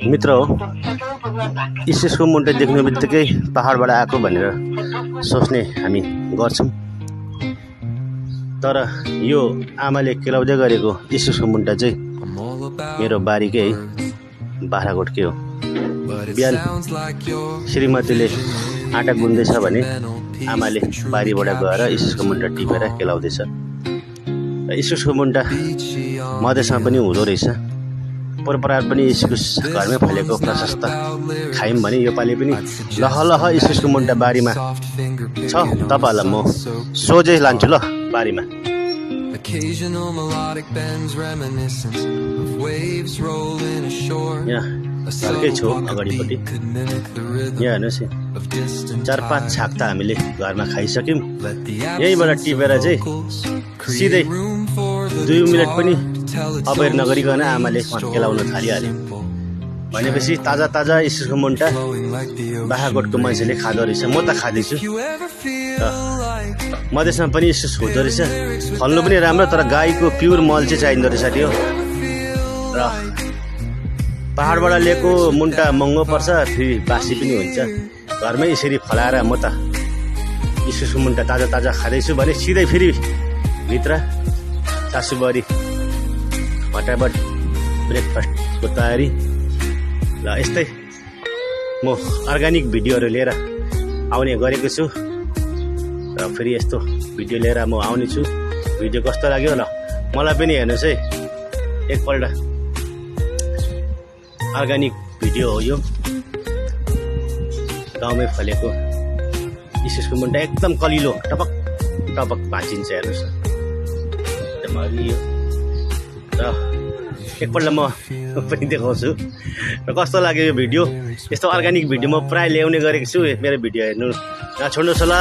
मित्र हो इस्कुसको मुन्टा देख्ने बित्तिकै पहाडबाट आएको भनेर सोच्ने हामी गर्छौं। तर यो आमाले केलाउँदै गरेको इस्कुसको मुन्टा चाहिँ मेरो बारीकै बाख्राकोटकै हो। बिहान श्रीमतीले आटा गुन्दैछ भने आमाले बारीबाट गएर इस्कुसको मुन्टा टिपेर केलाउँदैछ। र इस्कुसको मुन्टा मधेसमा पनि हुँदो रहेछ। परम्परा पनि इस्कुस घरमै फलेको प्रशस्त खायौँ भने योपालि पनि लहलह इस्कुसको मुन्टा बारीमा छ। तपाईहरुलाई म सोझै लान्छु ल बारीमा। यहाँ घरकै छेउ अगाडिपट्टि यहाँ हेर्नुहोस् 4-5 छाक त हामीले घरमा खाइसक्यौँ। यहीँबाट टिपेर चाहिँ सिधै 2 मिनट पनि अबेर नगरिकन आमाले केलाउन थालिहाल्यो। भनेपछि ताजा ताजा इस्कुसको मुन्टा बाख्राकोटको मान्छेले खाँदो रहेछ। म त खाँदैछु। मधेसमा पनि इस्कुस हुँदो रहेछ। फल्नु पनि राम्रो, तर गाईको प्युर मल चाहिँ चाहिँदो रहेछ त्यो। र पहाडबाट ल्याएको मुन्टा महँगो पर्छ, फेरि बासी पनि हुन्छ। घरमै यसरी फलाएर म त इस्कुसको मुन्टा ताजा ताजा खाँदैछु भने सिधै फेरि भित्र सासुबरी फटाफट ब्रेकफास्टको तयारी। र यस्तै म अर्ग्यानिक भिडियोहरू लिएर आउने गरेको छु। र फेरि यस्तो भिडियो लिएर म आउने छु। भिडियो कस्तो लाग्यो ल मलाई पनि हेर्नुहोस् है एकपल्ट। अर्ग्यानिक भिडियो हो यो। गाउँमै फलेको इस्कुसको मुन्टा एकदम कलिलो टपक टपक भाँचिन्छ। हेर्नुहोस् एकदम हरियो। र एकपल्ट म पनि देखाउँछु र कस्तो लाग्यो यो भिडियो। यस्तो अर्ग्यानिक भिडियो म प्राय ल्याउने गरेको छु। मेरो भिडियो हेर्नु नछोड्नुहोस् होला।